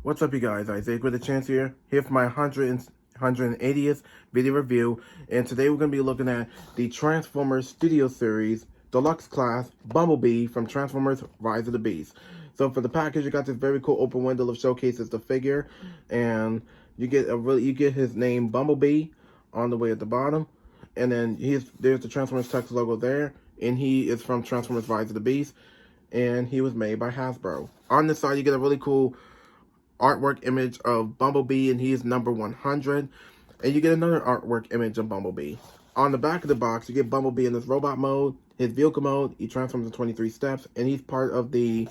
What's up, you guys? Isaac with a chance here for my 180th video review, and today we're going to be looking at the Transformers Studio Series Deluxe Class Bumblebee from Transformers Rise of the Beast. So for the package, you got this very cool open window that showcases the figure, and you get his name Bumblebee on the way at the bottom, and then there's the Transformers text logo there, and he is from Transformers Rise of the Beast, and he was made by Hasbro. On this side, you get a really cool artwork image of Bumblebee, and he is number 100. And you get another artwork image of Bumblebee. On the back of the box, you get Bumblebee in this robot mode, his vehicle mode. He transforms in 23 steps, and he's part of the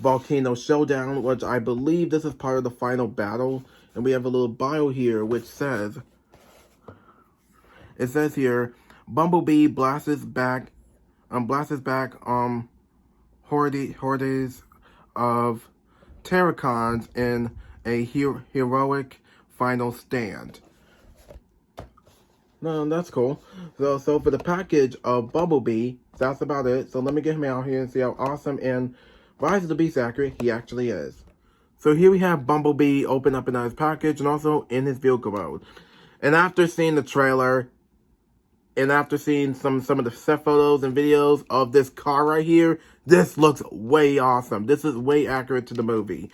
Volcano Showdown, which I believe this is part of the final battle. And we have a little bio here, which says, it says here, Bumblebee blasts back hordes of Terracons in a heroic final stand. No, that's cool. So for the package of Bumblebee, that's about it. So let me get him out here and see how awesome and Rise of the Beast accurate he actually is. So here we have Bumblebee open up in his package and also in his vehicle mode. And after seeing the trailer, and after seeing some of the set photos and videos of this car right here, this looks way awesome. This is way accurate to the movie.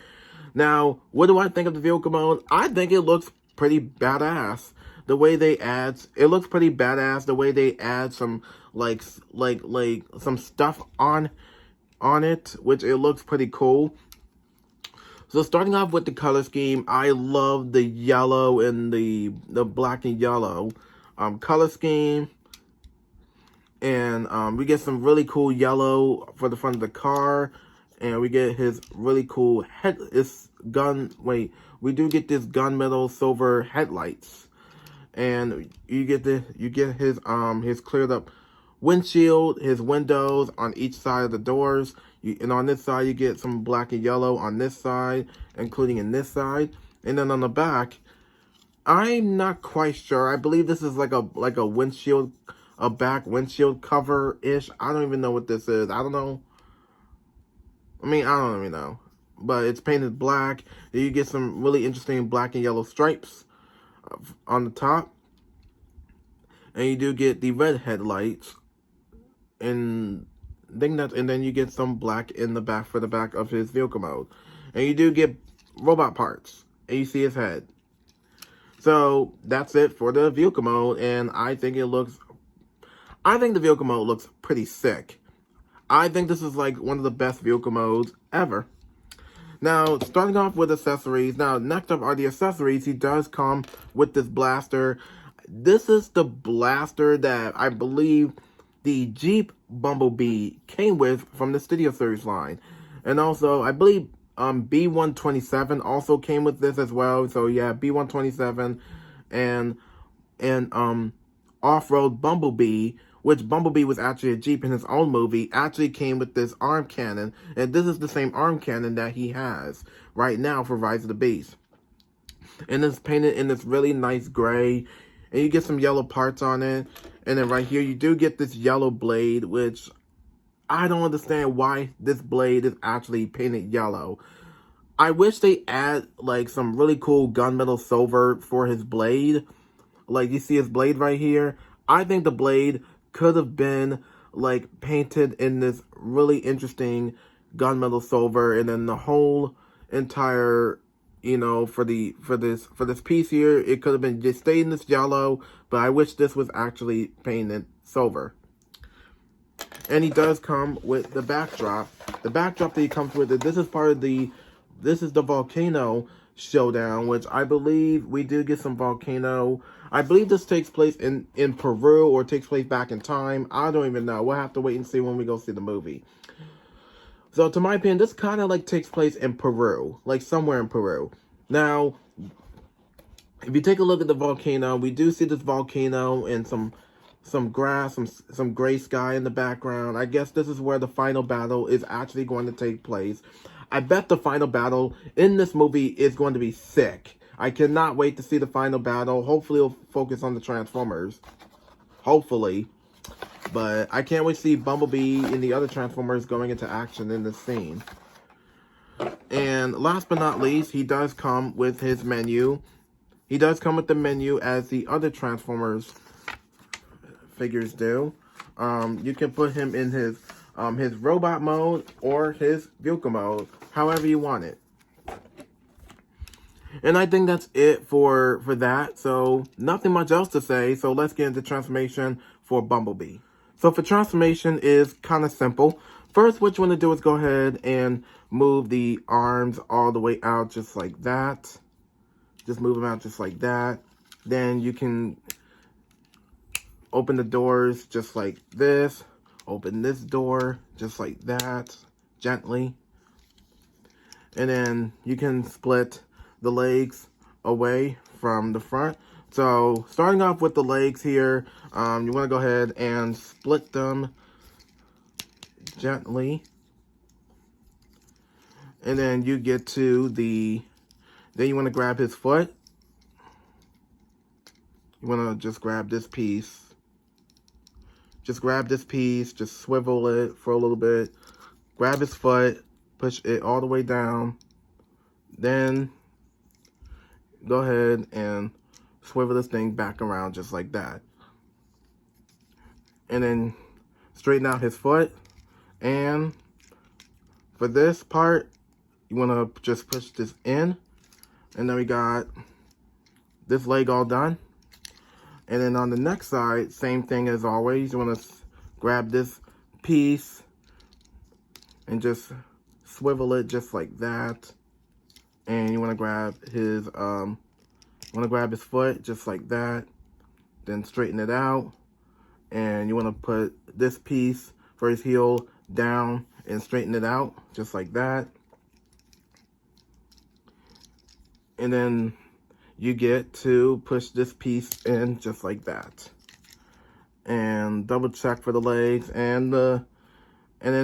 Now, what do I think of the vehicle mode? I think it looks pretty badass. The way they add, it looks pretty badass. The way they add some like some stuff on it, which it looks pretty cool. So starting off with the color scheme, I love the yellow and the black and yellow color scheme, and we get some really cool yellow for the front of the car, and we get his really cool we do get this gunmetal silver headlights, and you get his cleared up windshield, his windows on each side of the doors, and on this side you get some black and yellow on this side, including in this side, and then on the back, I'm not quite sure. I believe this is like a windshield, a back windshield cover-ish. I don't even know what this is. I don't know. I mean, I don't even know. But it's painted black. Then you get some really interesting black and yellow stripes on the top. And you do get the red headlights. And then you get some black in the back for the back of his vehicle mode. And you do get robot parts. And you see his head. So that's it for the vehicle mode, and I think the vehicle mode looks pretty sick. I think this is like one of the best vehicle modes ever. Now, starting off with accessories. Now, next up are the accessories. He does come with this blaster. This is the blaster that I believe the Jeep Bumblebee came with from the Studio Series line. And also, I believe B127 also came with this as well. So yeah, B127 and Off-Road Bumblebee, which Bumblebee was actually a Jeep in his own movie, actually came with this arm cannon, and this is the same arm cannon that he has right now for Rise of the Beast. And it's painted in this really nice gray, and you get some yellow parts on it, and then right here you do get this yellow blade, which I don't understand why this blade is actually painted yellow. I wish they add like some really cool gunmetal silver for his blade. Like you see his blade right here. I think the blade could have been like painted in this really interesting gunmetal silver, and then the whole entire, for this piece here, it could have been just stayed in this yellow, but I wish this was actually painted silver. And he does come with the backdrop. The backdrop that he comes with, this is the Volcano Showdown, which I believe we do get some volcano. I believe this takes place in Peru, or takes place back in time. I don't even know. We'll have to wait and see when we go see the movie. So to my opinion, this kind of like takes place in Peru, like somewhere in Peru. Now, if you take a look at the volcano, we do see this volcano and some grass, some gray sky in the background. I guess this is where the final battle is actually going to take place. I bet the final battle in this movie is going to be sick. I cannot wait to see the final battle. Hopefully it'll focus on the Transformers. Hopefully. But I can't wait to see Bumblebee and the other Transformers going into action in this scene. And last but not least, he does come with his menu. He does come with the menu as the other Transformers figures do. You can put him in his robot mode or his vehicle mode, however you want it. And I think that's it for that. So nothing much else to say. So let's get into transformation for Bumblebee. So for transformation is kind of simple. First, what you want to do is go ahead and move the arms all the way out just like that. Just move them out just like that. Then you can open the doors just like this. Open this door just like that, gently. And then you can split the legs away from the front. So starting off with the legs here, you want to go ahead and split them gently. And then you get to then you want to grab his foot. You want to just grab this piece. Just grab this piece, just swivel it for a little bit. Grab his foot, push it all the way down. Then go ahead and swivel this thing back around just like that. And then straighten out his foot. And for this part, you want to just push this in. And then we got this leg all done. And then on the next side, same thing as always. You want to grab this piece and just swivel it just like that. And you want to grab his foot just like that. Then straighten it out. And you want to put this piece for his heel down and straighten it out just like that. And then you get to push this piece in just like that. And double check for the legs, and then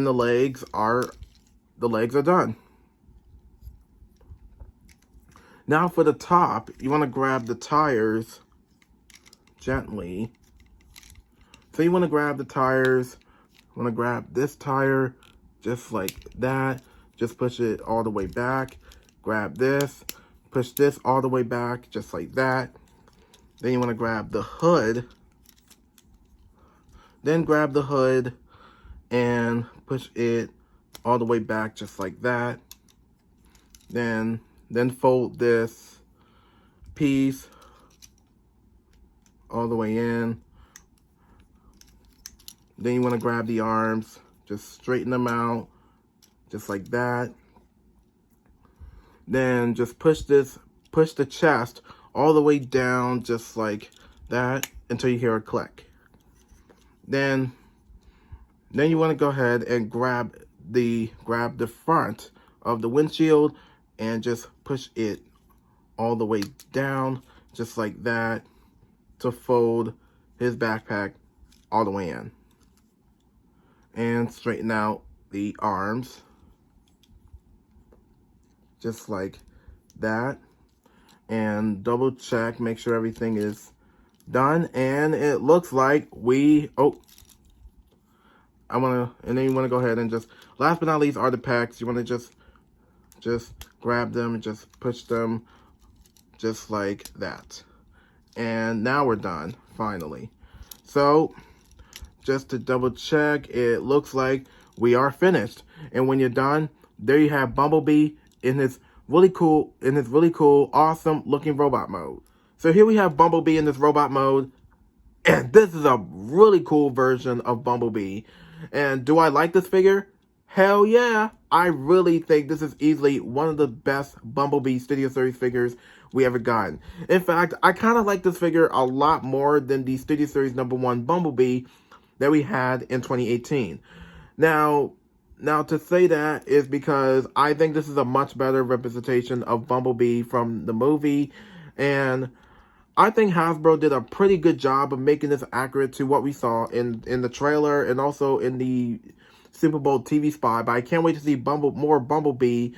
the legs are done. Now for the top, you want to grab the tires gently. So you want to grab the tires, you want to grab this tire just like that. Just push it all the way back. Grab this. Push this all the way back, just like that. Then you want to grab the hood. Then grab the hood and push it all the way back, just like that. Then fold this piece all the way in. Then you want to grab the arms, just straighten them out, just like that. Then just push the chest all the way down just like that until you hear a click. Then you want to go ahead and grab the front of the windshield and just push it all the way down just like that to fold his backpack all the way in. And straighten out the arms. Just like that. And double check, make sure everything is done. And it looks like and then you want to go ahead and just, last but not least are the packs. You want to just grab them and just push them just like that. And now we're done, finally. So, just to double check, it looks like we are finished. And when you're done, there you have Bumblebee in his really cool, awesome looking robot mode. So here we have Bumblebee in this robot mode, and this is a really cool version of Bumblebee. And do I like this figure? Hell yeah! I really think this is easily one of the best Bumblebee Studio Series figures we ever gotten. In fact, I kind of like this figure a lot more than the Studio Series #1 Bumblebee that we had in 2018. Now to say that is because I think this is a much better representation of Bumblebee from the movie, and I think Hasbro did a pretty good job of making this accurate to what we saw in the trailer and also in the Super Bowl TV spot. But I can't wait to see more Bumblebee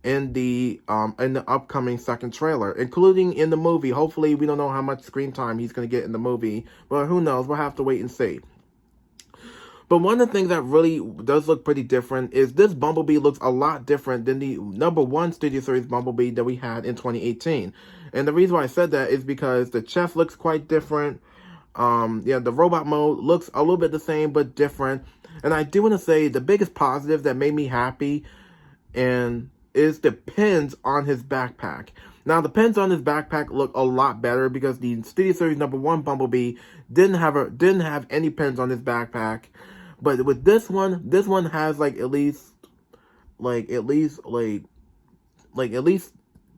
in the upcoming second trailer, including in the movie. Hopefully, we don't know how much screen time he's going to get in the movie, but who knows? We'll have to wait and see. But one of the things that really does look pretty different is this Bumblebee looks a lot different than the #1 Studio Series Bumblebee that we had in 2018. And the reason why I said that is because the chest looks quite different. Yeah, the robot mode looks a little bit the same but different. And I do want to say the biggest positive that made me happy and is the pins on his backpack. Now the pins on his backpack look a lot better because the Studio Series #1 Bumblebee didn't have any pins on his backpack. But with this one has like at least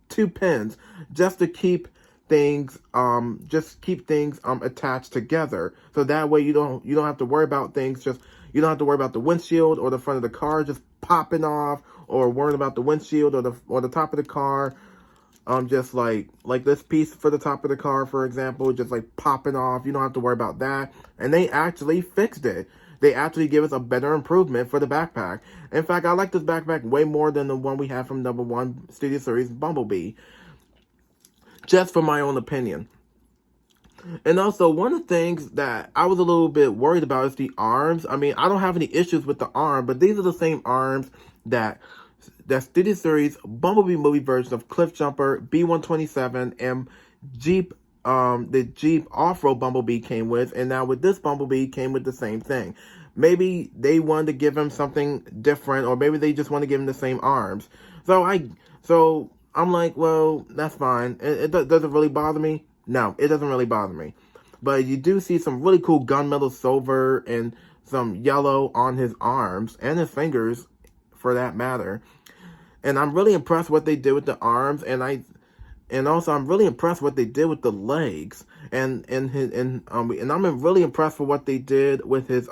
2 pins just to keep things attached together. So that way you don't have to worry about things you don't have to worry about the windshield or the front of the car just popping off, or worrying about the windshield or the top of the car. Just like this piece for the top of the car, for example, just like popping off. You don't have to worry about that. And they actually fixed it. They actually give us a better improvement for the backpack. In fact, I like this backpack way more than the one we had from #1 Studio Series Bumblebee. Just for my own opinion. And also, one of the things that I was a little bit worried about is the arms. I mean, I don't have any issues with the arm, but these are the same arms that Studio Series Bumblebee movie version of Cliffjumper, B-127, and Jeep, the Jeep Off-Road Bumblebee came with, and now with this Bumblebee came with the same thing. Maybe they wanted to give him something different, or maybe they just want to give him the same arms. So I'm like, well, that's fine. It doesn't really bother me. No, it doesn't really bother me. But you do see some really cool gunmetal silver and some yellow on his arms and his fingers, for that matter. And I'm really impressed what they did with the arms, and also I'm really impressed what they did with the legs, and I'm really impressed with what they did with his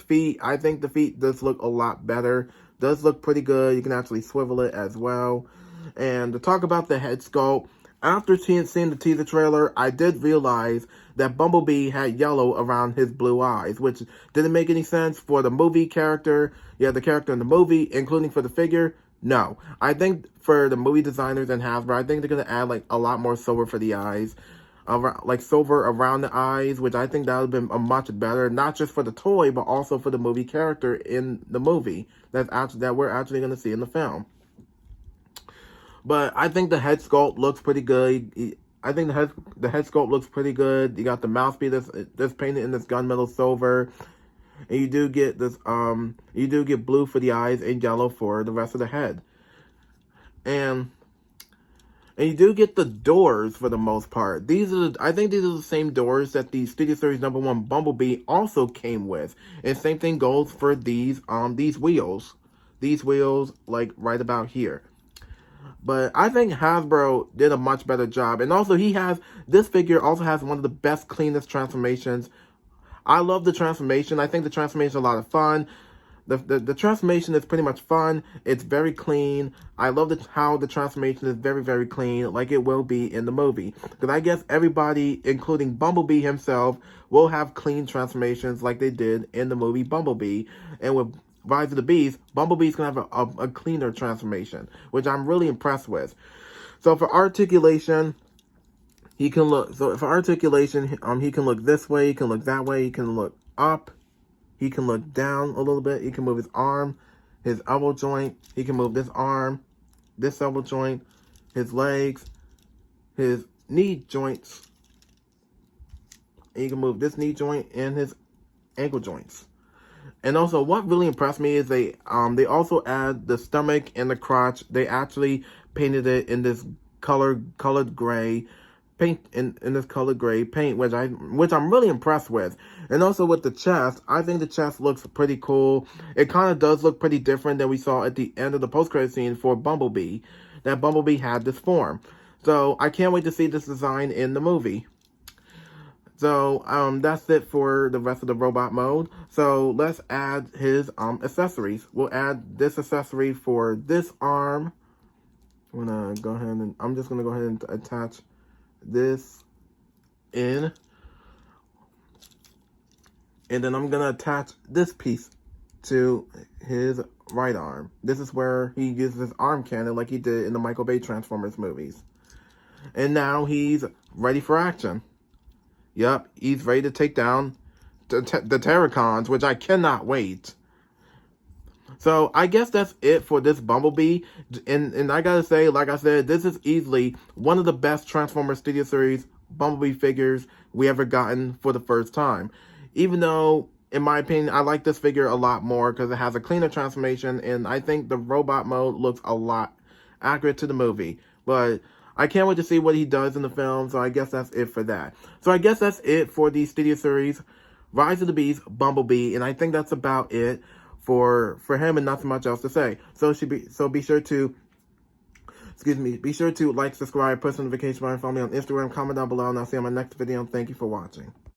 feet. I think the feet does look a lot better. Does look pretty good. You can actually swivel it as well. And to talk about the head sculpt, after seeing the teaser trailer, I did realize that Bumblebee had yellow around his blue eyes, which didn't make any sense for the movie character. Yeah, the character in the movie, including for the figure. No, I think for the movie designers and Hasbro, I think they're going to add like a lot more silver for the eyes, like silver around the eyes, which I think that would have been a much better, not just for the toy, but also for the movie character in the movie that we're actually going to see in the film. But I think the head sculpt looks pretty good. I think the head sculpt looks pretty good. You got the mouthpiece that's painted in this gunmetal silver. And you do get blue for the eyes and yellow for the rest of the head. And you do get the doors for the most part. I think these are the same doors that the Studio Series #1 Bumblebee also came with. And same thing goes for these wheels. These wheels, like right about here. But I think Hasbro did a much better job. And also this figure also has one of the best, cleanest transformations. I love the transformation. I think the transformation is a lot of fun. The transformation is pretty much fun. It's very clean. I love how the transformation is very, very clean, like it will be in the movie. Because I guess everybody, including Bumblebee himself, will have clean transformations like they did in the movie Bumblebee. And with Rise of the Beast, Bumblebee's going to have a cleaner transformation, which I'm really impressed with. So for articulation, he can look this way, he can look that way, he can look up, he can look down a little bit, he can move his arm, his elbow joint, he can move this arm, this elbow joint, his legs, his knee joints, and he can move this knee joint and his ankle joints. And also, what really impressed me is they also add the stomach and the crotch. They actually painted it in this colored gray paint, in this colored gray paint, which I'm really impressed with. And also with the chest, I think the chest looks pretty cool. It kind of does look pretty different than we saw at the end of the post-credit scene for Bumblebee. That Bumblebee had this form. So I can't wait to see this design in the movie. So, that's it for the rest of the robot mode. So, let's add his, accessories. We'll add this accessory for this arm. I'm just gonna go ahead and attach this in. And then I'm gonna attach this piece to his right arm. This is where he uses his arm cannon like he did in the Michael Bay Transformers movies. And now he's ready for action. Yep, he's ready to take down the Terracons, which I cannot wait. So I guess that's it for this Bumblebee. And I gotta say, like I said, this is easily one of the best Transformers Studio Series Bumblebee figures we ever gotten for the first time. Even though, in my opinion, I like this figure a lot more because it has a cleaner transformation, and I think the robot mode looks a lot accurate to the movie. But I can't wait to see what he does in the film, so I guess that's it for that. So I guess that's it for the Studio Series Rise of the Beast Bumblebee, and I think that's about it for him, and not so much else to say. So be sure to be sure to like, subscribe, press notification button, follow me on Instagram, comment down below, and I'll see you on my next video. Thank you for watching.